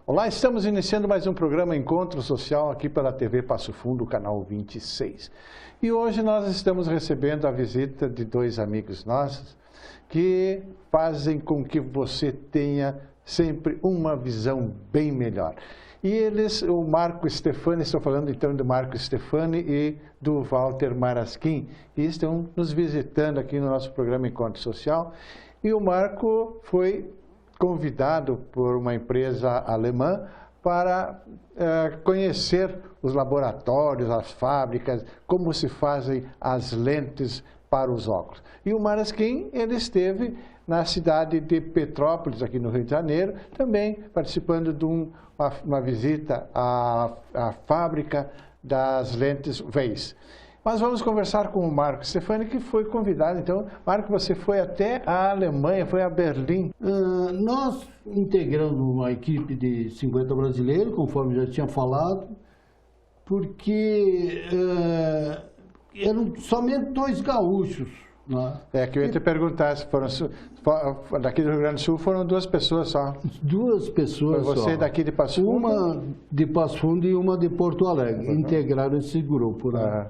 Olá, estamos iniciando mais um programa Encontro Social aqui pela TV Passo Fundo, canal 26. E hoje nós estamos recebendo a visita de dois amigos nossos que fazem com que você tenha sempre uma visão bem melhor. E eles, o Marco Stefani, estou falando então do Marco Stefani e do Walter Marasquim, que estão nos visitando aqui no nosso programa Encontro Social. E o Marco foi convidado por uma empresa alemã para conhecer os laboratórios, as fábricas, como se fazem as lentes para os óculos. E o Marasquim, ele esteve na cidade de Petrópolis, aqui no Rio de Janeiro, também participando de uma visita à fábrica das lentes Zeiss. Mas vamos conversar com o Marco Stefani, que foi convidado. Então, Marco, você foi até a Alemanha, foi a Berlim. Nós integramos uma equipe de 50 brasileiros, conforme já tinha falado, porque eram somente dois gaúchos. Né? Que eu ia te perguntar, se foram daqui do Rio Grande do Sul foram duas pessoas só. Duas pessoas só. Foi você daqui de Passo Fundo? Uma de Passo Fundo e uma de Porto Alegre. Integraram esse grupo. Né?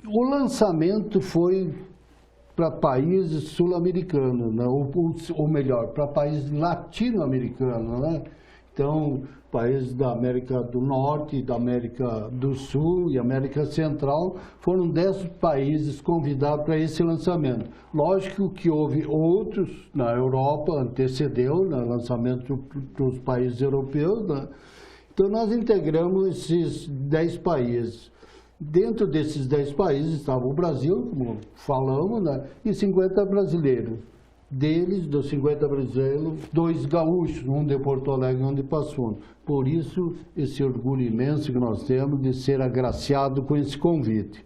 O lançamento foi para países sul-americanos, né? ou melhor, para países latino-americanos. Né? Então, países da América do Norte, da América do Sul e América Central, foram 10 países convidados para esse lançamento. Lógico que houve outros na Europa, antecedeu, né, lançamento para os países europeus. Né? Então, nós integramos esses 10 países. Dentro desses 10 países estava o Brasil, como falamos, né, e 50 brasileiros. Deles, dos 50 brasileiros, 2 gaúchos, um de Porto Alegre e um de Passo Fundo. Por isso, esse orgulho imenso que nós temos de ser agraciado com esse convite.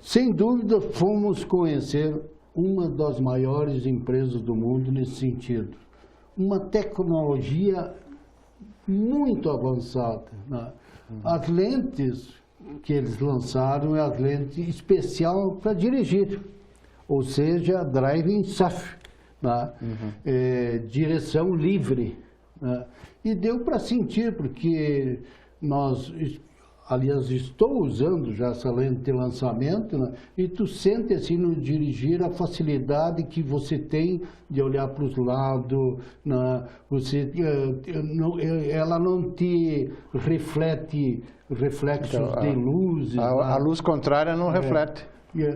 Sem dúvida, fomos conhecer uma das maiores empresas do mundo nesse sentido. Uma tecnologia muito avançada. Né? As lentes que eles lançaram é as lentes especial para dirigir, ou seja, driving safe, né? Direção livre. Né? E deu para sentir, porque nós, aliás, estou usando já essa lente de lançamento, né? E tu sente assim no dirigir a facilidade que você tem de olhar para os lados, né? Ela não te reflete reflexos de luzes. A luz contrária não reflete.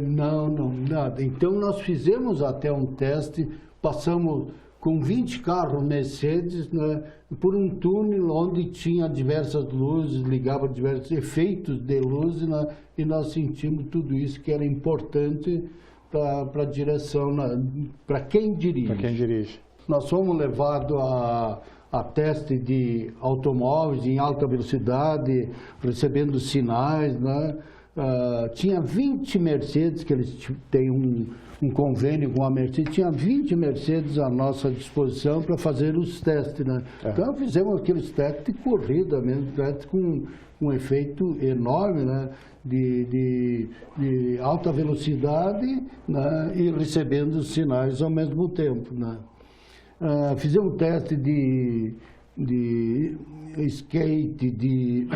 Não, nada. Então nós fizemos até um teste, passamos com 20 carros Mercedes, né, por um túnel onde tinha diversas luzes, ligava diversos efeitos de luz, né, e nós sentimos tudo isso que era importante para a direção, para quem dirige. Para quem dirige. Nós fomos levados a teste de automóveis em alta velocidade, recebendo sinais, né? Tinha 20 Mercedes, que eles têm um convênio com a Mercedes, tinha 20 Mercedes à nossa disposição para fazer os testes. Né? Então fizemos aqueles testes de corrida mesmo, testes com um efeito enorme, né? de alta velocidade, né? E recebendo os sinais ao mesmo tempo. Né? Fizemos teste de skate, de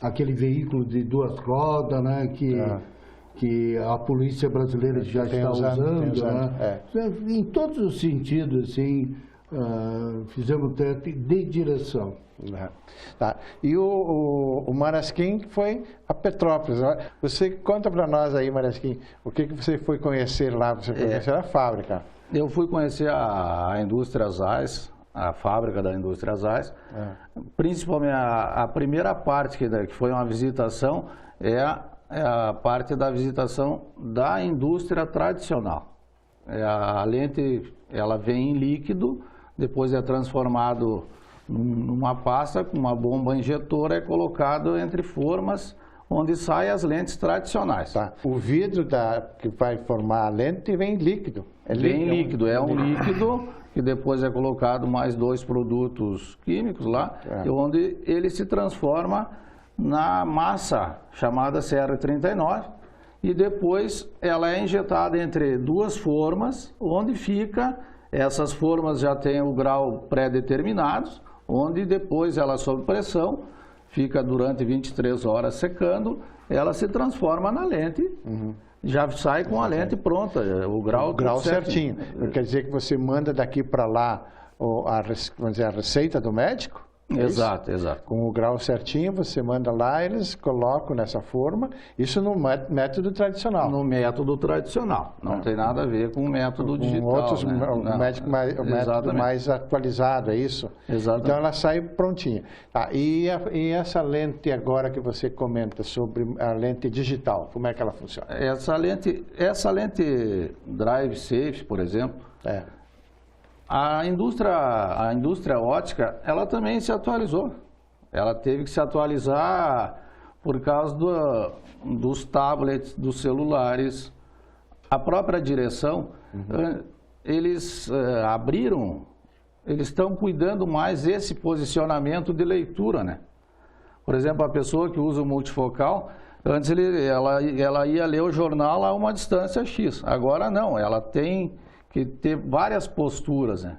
aquele veículo de 2 rodas, né, que a polícia brasileira já está usando. Né? Em todos os sentidos, assim, fizemos teste de direção. Tá. E o Marasquim foi a Petrópolis. Você conta para nós aí, Marasquim, o que você foi conhecer lá? Você foi conhecer a fábrica? Eu fui conhecer a indústria Zeiss, a fábrica da indústria Zeiss. Principalmente a primeira parte que foi uma visitação é a parte da visitação da indústria tradicional. A lente, ela vem em líquido, depois é transformado numa pasta com uma bomba injetora, é colocado entre formas onde saem as lentes tradicionais. Tá. O vidro que vai formar a lente vem líquido. Vem líquido, é um líquido que depois é colocado mais 2 produtos químicos lá, onde ele se transforma na massa chamada CR39 e depois ela é injetada entre 2 formas, onde fica Essas formas já têm o grau pré-determinados, onde depois ela sob pressão, fica durante 23 horas secando, ela se transforma na lente, já sai com a lente pronta, o grau certinho. Quer dizer que você manda daqui para lá vamos dizer, a receita do médico? Exato, exato. Com o grau certinho, você manda lá, eles colocam nessa forma, isso no método tradicional. No método tradicional, não tem nada a ver com o método digital. Outros, né? o método mais atualizado, é isso? Exatamente. Então ela sai prontinha. Tá, e essa lente agora que você comenta sobre a lente digital, como é que ela funciona? Essa lente Drive Safe, por exemplo, a indústria ótica, ela também se atualizou. Ela teve que se atualizar por causa dos tablets, dos celulares. A própria direção, eles eles estão cuidando mais desse posicionamento de leitura, né? Por exemplo, a pessoa que usa o multifocal, antes ela ia ler o jornal a uma distância X. Agora não, ela tem que ter várias posturas, né?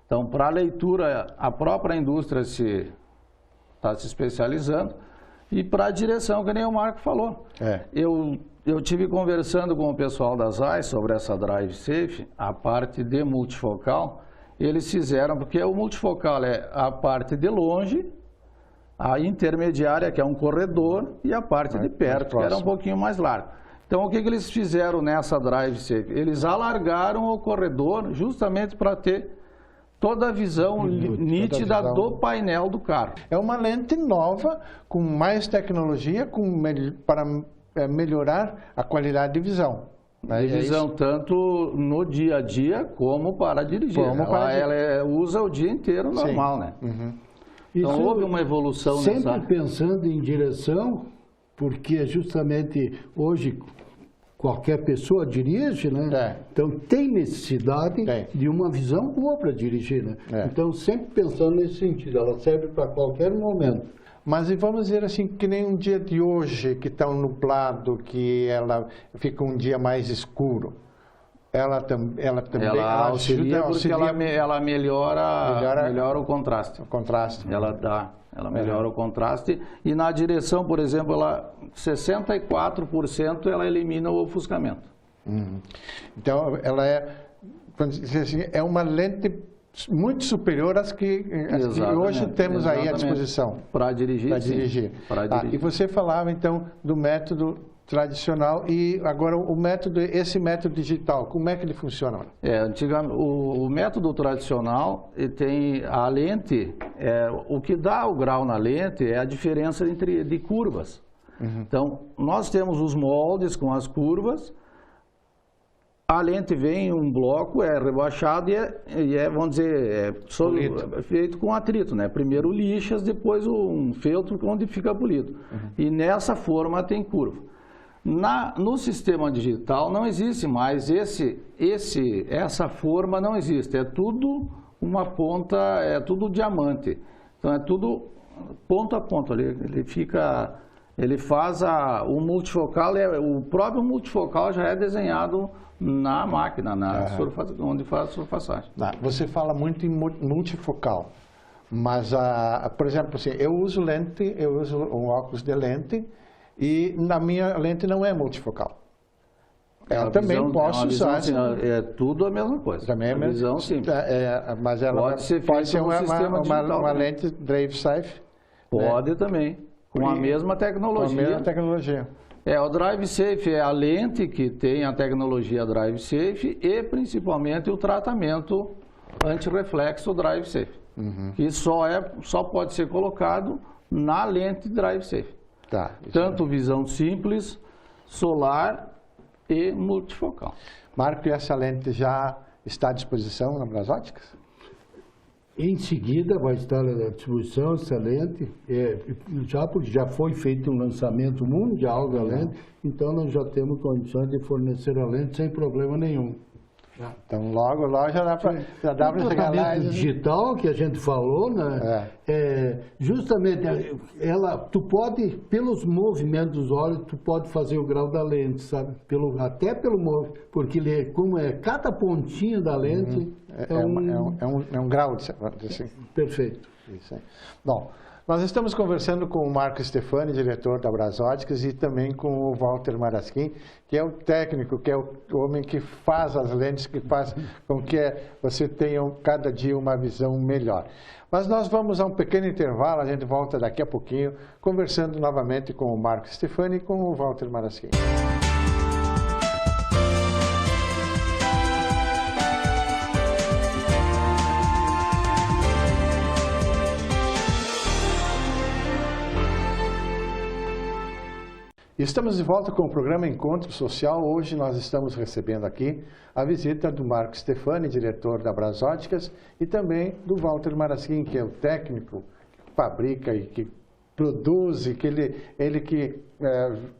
Então, para a leitura, a própria indústria está se especializando, e para a direção, que nem o Marco falou. Eu tive conversando com o pessoal da ZAI sobre essa Drive Safe, a parte de multifocal, eles fizeram, porque o multifocal é a parte de longe, a intermediária, que é um corredor, e a parte de perto, que era um pouquinho mais larga. Então, o que eles fizeram nessa Drive Safe? Eles alargaram o corredor justamente para ter toda a visão nítida do painel do carro. É uma lente nova, com mais tecnologia, para melhorar a qualidade de visão. De visão, tanto no dia a dia como para dirigir. Ela usa o dia inteiro normal, né? Então, houve uma evolução sempre pensando em direção, porque justamente hoje qualquer pessoa dirige, né? Então tem necessidade de uma visão boa para dirigir, né? Então sempre pensando nesse sentido, ela serve para qualquer momento. Mas e vamos dizer assim, que nem um dia de hoje, que está nublado, que ela fica um dia mais escuro. Ela também auxilia porque ela melhora o contraste. Ela melhora o contraste, e na direção, por exemplo, 64% ela elimina o ofuscamento. Então, ela é uma lente muito superior às que hoje temos aí à disposição. Para dirigir. E você falava, então, do método tradicional, e agora esse método digital, como é que ele funciona? Antigamente, o método tradicional tem a lente, o que dá o grau na lente é a diferença de curvas. Então, nós temos os moldes com as curvas, a lente vem em um bloco, é rebaixado e vamos dizer, feito com atrito, né? Primeiro lixas, depois um feltro onde fica polido. E nessa forma tem curva. No sistema digital não existe mais essa forma, não existe, é tudo uma ponta, é tudo diamante, então é tudo ponto a ponto, ele faz o multifocal, o próprio multifocal já é desenhado na máquina, onde faz a surfaçagem. Você fala muito em multifocal, mas, por exemplo, assim, eu uso um óculos de lente, e na minha lente não é multifocal. Eu também posso usar. É tudo a mesma coisa. Também é a visão simples. Mas ela pode ser uma lente Drive Safe? Pode também, com a mesma tecnologia. Com a mesma tecnologia. O Drive Safe é a lente que tem a tecnologia Drive Safe e principalmente o tratamento anti-reflexo Drive Safe, que só pode ser colocado na lente Drive Safe. Tanto visão simples, solar e multifocal. Marco, e essa lente já está à disposição na Brasóticas? Em seguida vai estar à disposição essa lente, porque já foi feito um lançamento mundial da lente, então nós já temos condições de fornecer a lente sem problema nenhum. Então, logo já dá para chegar lá. Digital que a gente falou, né? Justamente, tu pode, pelos movimentos dos olhos, tu pode fazer o grau da lente, sabe? Até pelo movimento, porque como cada pontinha da lente é um grau de assim. Perfeito. Isso aí. Bom, nós estamos conversando com o Marco Stefani, diretor da Brasóticas, e também com o Walter Marasquim, que é o técnico, que é o homem que faz as lentes, que faz com que você tenha cada dia uma visão melhor. Mas nós vamos a um pequeno intervalo, a gente volta daqui a pouquinho, conversando novamente com o Marco Stefani e com o Walter Marasquim. Estamos de volta com o programa Encontro Social. Hoje nós estamos recebendo aqui a visita do Marco Stefani, diretor da Brasóticas, e também do Walter Marasquim, que é o técnico que fabrica e que produz, e que ele que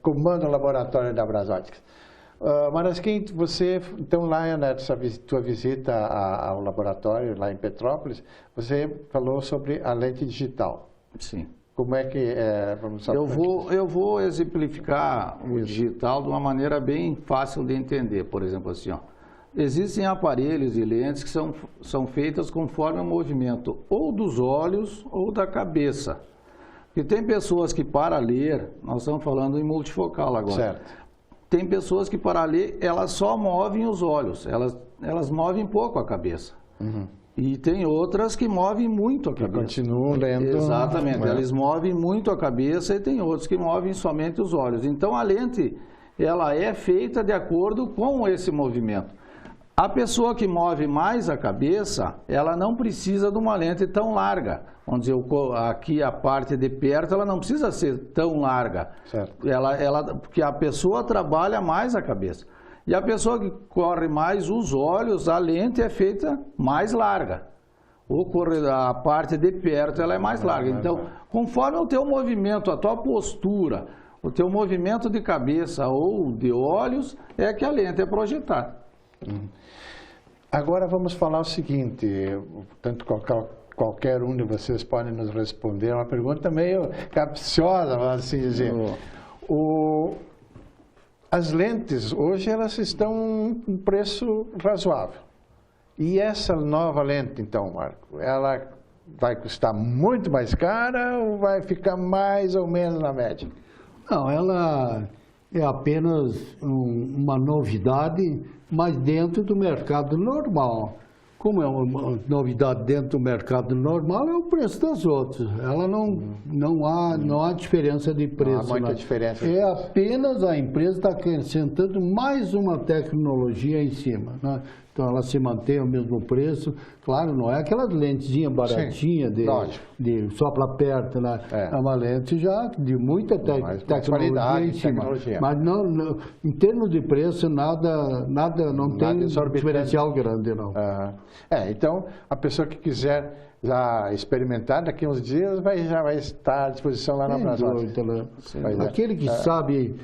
comanda o laboratório da Brasóticas. Marasquim, você, então, lá nessa tua visita ao laboratório, lá em Petrópolis, você falou sobre a lente digital. Sim. Como é que é? Eu vou exemplificar o digital de uma maneira bem fácil de entender. Por exemplo, assim, ó, existem aparelhos e lentes que são feitas conforme o movimento ou dos olhos ou da cabeça. E tem pessoas que, para ler, nós estamos falando em multifocal agora. Certo. Tem pessoas que, para ler, elas só movem os olhos, elas movem pouco a cabeça. Uhum. E tem outras que movem muito a cabeça. Continuam lendo. Exatamente, eles movem muito a cabeça, e tem outros que movem somente os olhos. Então a lente, ela é feita de acordo com esse movimento. A pessoa que move mais a cabeça, ela não precisa de uma lente tão larga. Vamos dizer, aqui a parte de perto, ela não precisa ser tão larga. Certo. Porque a pessoa trabalha mais a cabeça. E a pessoa que corre mais os olhos, a lente é feita mais larga. A parte de perto, ela é mais larga. Então, conforme o teu movimento, a tua postura, o teu movimento de cabeça ou de olhos, é que a lente é projetada. Agora vamos falar o seguinte, tanto qualquer um de vocês pode nos responder, uma pergunta meio capciosa, vamos assim dizer. As lentes, hoje, elas estão com preço razoável. E essa nova lente, então, Marco, ela vai custar muito mais cara ou vai ficar mais ou menos na média? Não, ela é apenas uma novidade, mas dentro do mercado normal. Como é uma novidade dentro do mercado normal, é o preço das outras. Ela não há diferença de preço. Não há muita diferença. É apenas a empresa está acrescentando mais uma tecnologia em cima, né? Então ela se mantém ao mesmo preço. Claro, não é aquela lentezinha baratinha de só para perto, né? É uma lente já de muita tecnologia em cima. Mas não, em termos de preço, nada não tem diferencial grande, não. Então, a pessoa que quiser já experimentar, daqui a uns dias já vai estar à disposição lá na Brasóticas. Né? Aquele que sabe,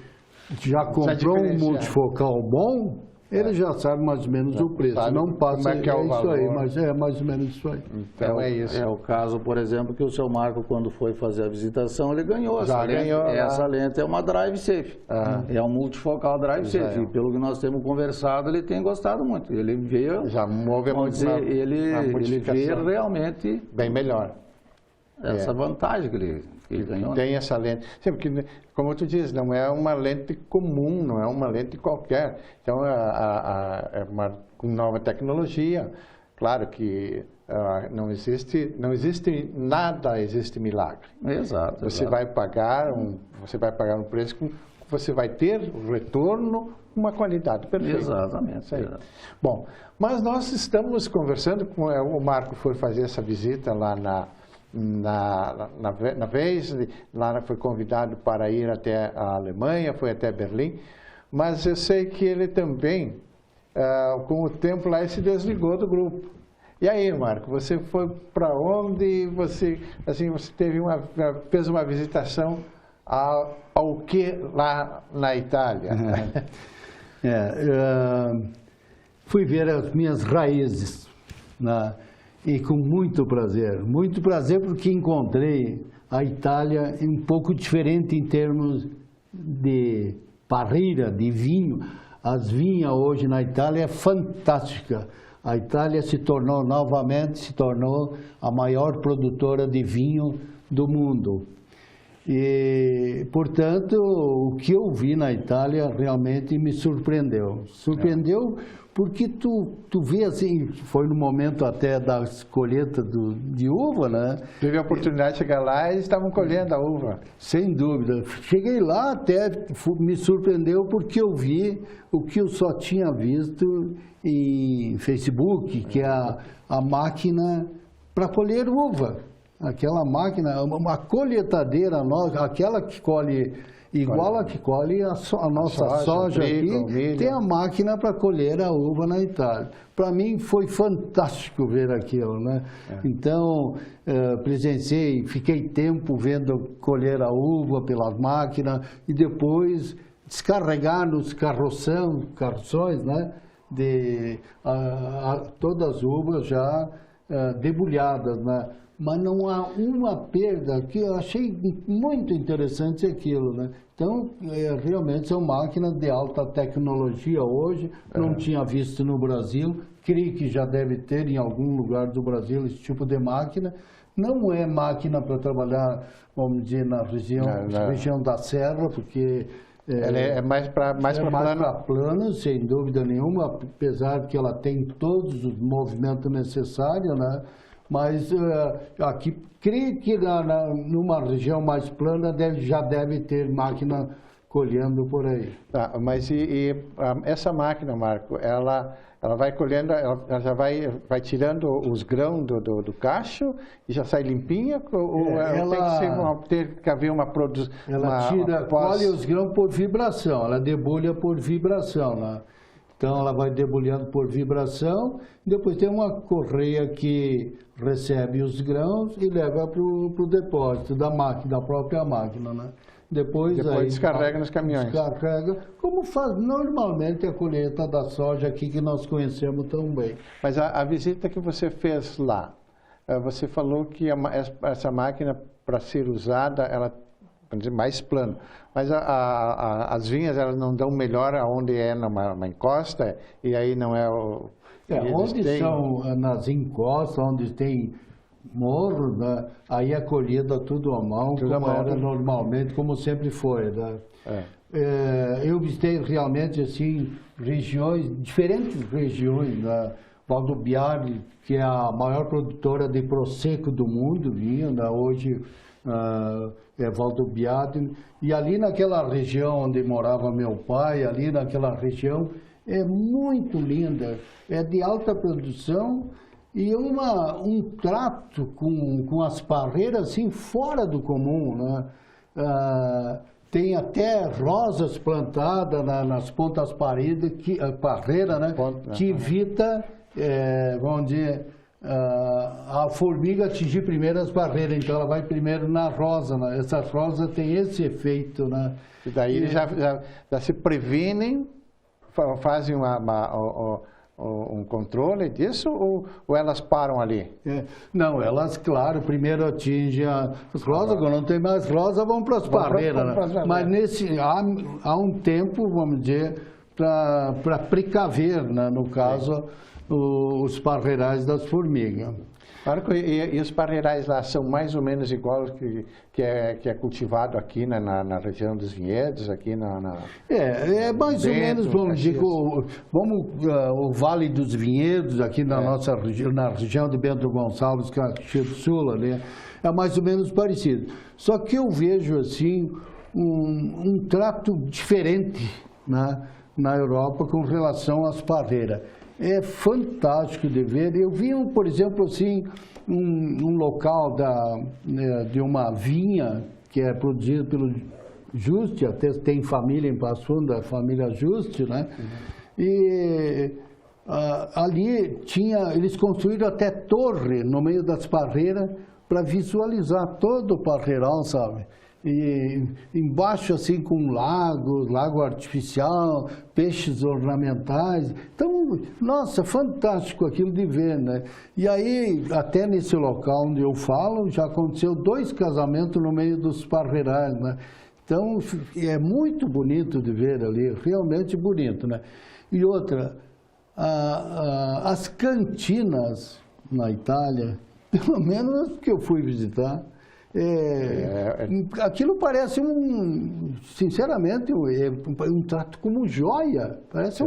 já comprou um multifocal bom, ele já sabe mais ou menos o preço. Não passa, é o valor. Isso aí, mas é mais ou menos isso aí. Então é isso. É o caso, por exemplo, que o seu Marco, quando foi fazer a visitação, ele ganhou essa lente. Essa lente é uma Drive Safe. É um multifocal Drive Safe. E pelo que nós temos conversado, ele tem gostado muito. Ele veio... Já move ele vê realmente... bem melhor. Essa vantagem que ele ganhou. Tem essa lente. Sim, porque, como tu diz, não é uma lente comum, não é uma lente qualquer. Então, é uma nova tecnologia. Claro que não existe nada, existe milagre. Exato. Você vai pagar um preço, você vai ter o retorno, uma qualidade perfeita. Exatamente. Bom, mas nós estamos conversando com o Marco, foi fazer essa visita lá na vez, lá foi convidado para ir até a Alemanha, foi até Berlim, mas eu sei que ele também, com o tempo lá, ele se desligou do grupo. E aí, Marco, você foi para onde? Você fez uma visitação ao que lá na Itália? fui ver as minhas raízes, né? E com muito prazer porque encontrei a Itália um pouco diferente em termos de parreira, de vinho. As vinhas hoje na Itália é fantástica. A Itália se tornou a maior produtora de vinho do mundo. E, portanto, o que eu vi na Itália realmente me surpreendeu. Surpreendeu porque tu vê assim, foi no momento até das colheitas de uva, né? Tive a oportunidade de chegar lá e eles estavam colhendo a uva. Sem dúvida. Cheguei lá até, me surpreendeu porque eu vi o que eu só tinha visto em Facebook, que é a máquina para colher uva. Aquela máquina, uma colheitadeira nossa, aquela que colhe, igual a que colhe a nossa soja aqui, tem a máquina para colher a uva na Itália. Para mim foi fantástico ver aquilo, né? Então, presenciei, fiquei tempo vendo colher a uva pelas máquinas e depois descarregar nos carroções, né? Todas as uvas já debulhadas, né? Mas não há uma perda, que eu achei muito interessante aquilo, né? Então, realmente são máquinas de alta tecnologia hoje, não tinha visto no Brasil, creio que já deve ter em algum lugar do Brasil esse tipo de máquina. Não é máquina para trabalhar, vamos dizer, na região da serra, porque ela é mais para plano, sem dúvida nenhuma, apesar que ela tem todos os movimentos necessários, né? Mas aqui, creio que numa região mais plana já deve ter máquina colhendo por aí. Tá, mas essa máquina, Marco, ela vai colhendo, ela já vai tirando os grãos do cacho e já sai limpinha? Ou tem que haver uma produção? Ela colhe os grãos por vibração, ela debulha por vibração, né? Então, ela vai debulhando por vibração, depois tem uma correia que recebe os grãos e leva para o depósito da própria máquina, né? Depois aí, descarrega nos caminhões. Descarrega, como faz normalmente a colheita da soja aqui que nós conhecemos tão bem. Mas a visita que você fez lá, você falou que essa máquina, para ser usada, ela mais plano. Mas as vinhas, elas não dão melhor aonde é numa encosta, e aí não é o... onde são nas encostas, onde tem morro, né? Aí é colhida tudo à mão, como era normalmente, como sempre foi, né? Eu visitei realmente, assim, diferentes regiões, né? Val do Biari, que é a maior produtora de prosecco do mundo, vinha, né? Hoje é Val do Biari, e ali naquela região onde morava meu pai, ali naquela região, é muito linda, é de alta produção e um trato com as parreiras assim fora do comum, né? Tem até rosas plantadas nas pontas parreiras, né? Que evita, vamos dizer, a formiga atingir primeiro as barreiras, então ela vai primeiro na rosa, né? Essa rosa tem esse efeito, né? E daí eles já se previnem, fazem um controle disso ou elas param ali? Não, elas, claro, primeiro atingem as rosas, quando não tem mais rosa, vão para as barreiras, né? Mas há um tempo, vamos dizer, para precaver, né? No caso, os parreirais das formigas. Marco, e os parreirais lá são mais ou menos igual que é cultivado aqui na região dos vinhedos, aqui É mais ou menos, vamos dizer, o Vale dos Vinhedos, aqui na nossa região, na região de Bento Gonçalves, Caxias do Sul, né? É mais ou menos parecido. Só que eu vejo, assim, um trato diferente, né, na Europa com relação às parreiras. É fantástico de ver. Eu vi, por exemplo, assim, um local de uma vinha que é produzida pelo Juste, até tem família em Passo Fundo, a família Juste, né? E ali eles construíram até torre no meio das parreiras para visualizar todo o parreirão, sabe? E embaixo assim com lago artificial, peixes ornamentais. Então, nossa, fantástico aquilo de ver, né? E aí, até nesse local onde eu falo, já aconteceu 2 casamentos no meio dos parreirais, né? Então, é muito bonito de ver ali, realmente bonito, né? E outra, as cantinas na Itália, pelo menos que eu fui visitar, aquilo parece sinceramente, um trato como joia, parece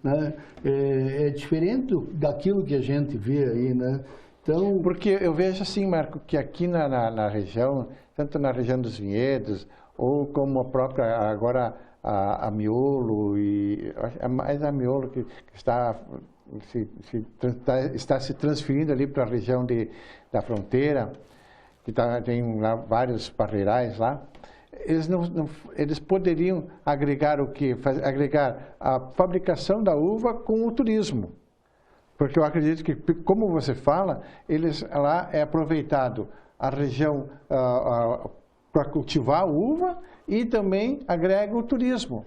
né, é diferente daquilo que a gente vê aí, né? Então, porque eu vejo assim, Marco, que aqui na região, tanto na região dos vinhedos, ou como a própria, agora a Miolo, é mais a Miolo que está se transferindo ali para a região da fronteira, que tem lá vários parreirais lá, eles poderiam agregar o quê? Agregar a fabricação da uva com o turismo. Porque eu acredito que, como você fala, lá é aproveitado a região para cultivar a uva e também agrega o turismo.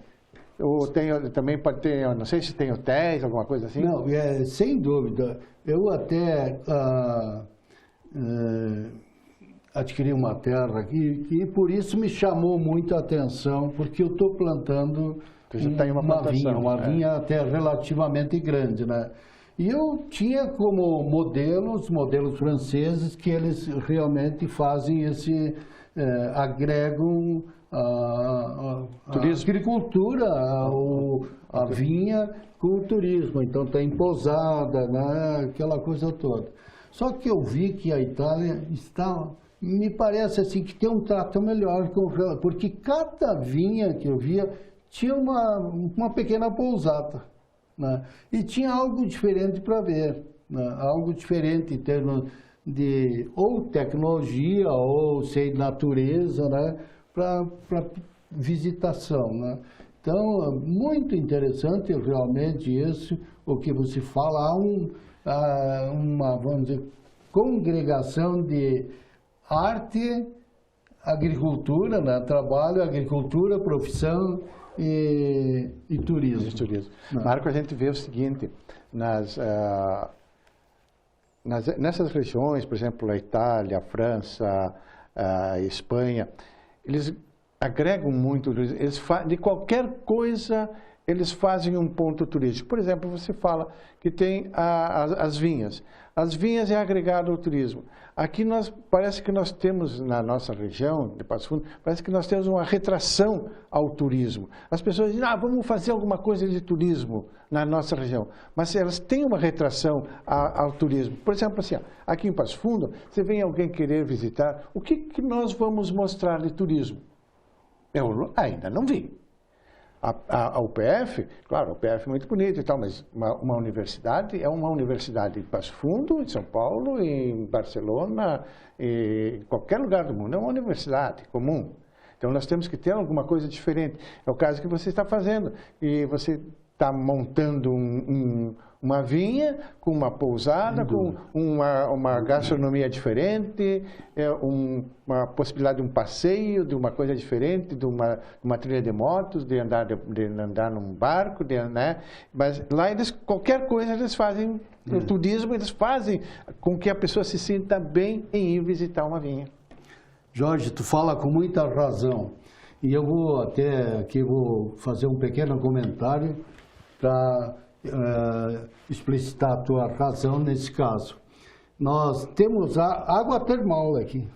Também pode ter, não sei se tem hotéis, alguma coisa assim? Não, sem dúvida. Eu até adquiri uma terra aqui e por isso me chamou muito a atenção, porque eu estou plantando uma vinha até relativamente grande, né? E eu tinha como modelos franceses, que eles realmente fazem agregam a agricultura, a vinha com o turismo. Então tem pousada, né, aquela coisa toda. Só que eu vi que a Itália me parece assim que tem um trato melhor, porque cada vinha que eu via tinha uma pequena pousada, né? E tinha algo diferente para ver, né? Algo diferente em termos de ou tecnologia ou sei natureza, né? Para visitação, né? Então, muito interessante realmente isso, o que você fala, há uma, vamos dizer, congregação de arte, agricultura, né? Trabalho, agricultura, profissão e turismo. Marco, a gente vê o seguinte, nessas regiões, por exemplo, a Itália, a França, a Espanha, eles agregam muito, de qualquer coisa eles fazem um ponto turístico. Por exemplo, você fala que tem as vinhas. As vinhas é agregado ao turismo. Aqui parece que nós temos, na nossa região de Passo Fundo, parece que nós temos uma retração ao turismo. As pessoas dizem, vamos fazer alguma coisa de turismo na nossa região. Mas elas têm uma retração ao turismo. Por exemplo, assim, aqui em Passo Fundo, você vem alguém querer visitar, o que nós vamos mostrar de turismo? Eu ainda não vi. A UPF, claro, a UPF é muito bonita e tal, mas uma universidade é uma universidade em Passo Fundo, em São Paulo, em Barcelona, em qualquer lugar do mundo, é uma universidade comum. Então nós temos que ter alguma coisa diferente. É o caso que você está fazendo, e você está montando uma vinha com uma pousada, com uma gastronomia diferente, uma possibilidade de um passeio, de uma coisa diferente, de uma trilha de motos, de andar num barco, né? Mas lá qualquer coisa eles fazem, o turismo eles fazem com que a pessoa se sinta bem em ir visitar uma vinha. Jorge, tu fala com muita razão, e eu vou até aqui fazer um pequeno comentário para explicitar a tua razão nesse caso. Nós temos a água termal aqui.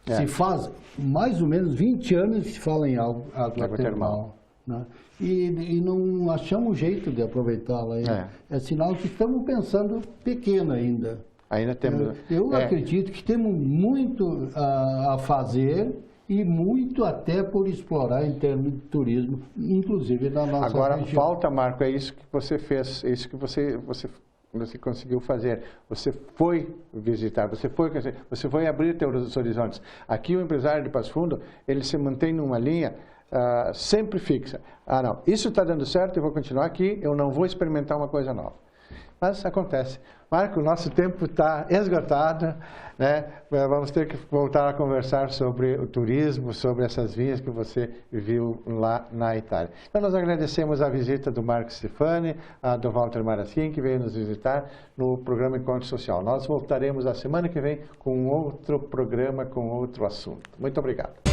Se faz mais ou menos 20 anos que se fala em água termal. Né? E não achamos jeito de aproveitá-la ainda. É sinal que estamos pensando pequeno ainda. Ainda temos... Eu acredito que temos muito a fazer e muito até por explorar em termos de turismo, inclusive na nossa região. Agora, falta, Marco, é isso que você fez, é isso que você conseguiu fazer. Você foi visitar, você foi abrir seus horizontes. Aqui o empresário de Passo Fundo, ele se mantém numa linha sempre fixa. Não, isso está dando certo, eu vou continuar aqui, eu não vou experimentar uma coisa nova. Mas acontece. Marco, o nosso tempo está esgotado, né? Vamos ter que voltar a conversar sobre o turismo, sobre essas vinhas que você viu lá na Itália. Então, nós agradecemos a visita do Marco Stefani, do Walter Marasquim, que veio nos visitar no programa Encontro Social. Nós voltaremos a semana que vem com outro programa, com outro assunto. Muito obrigado.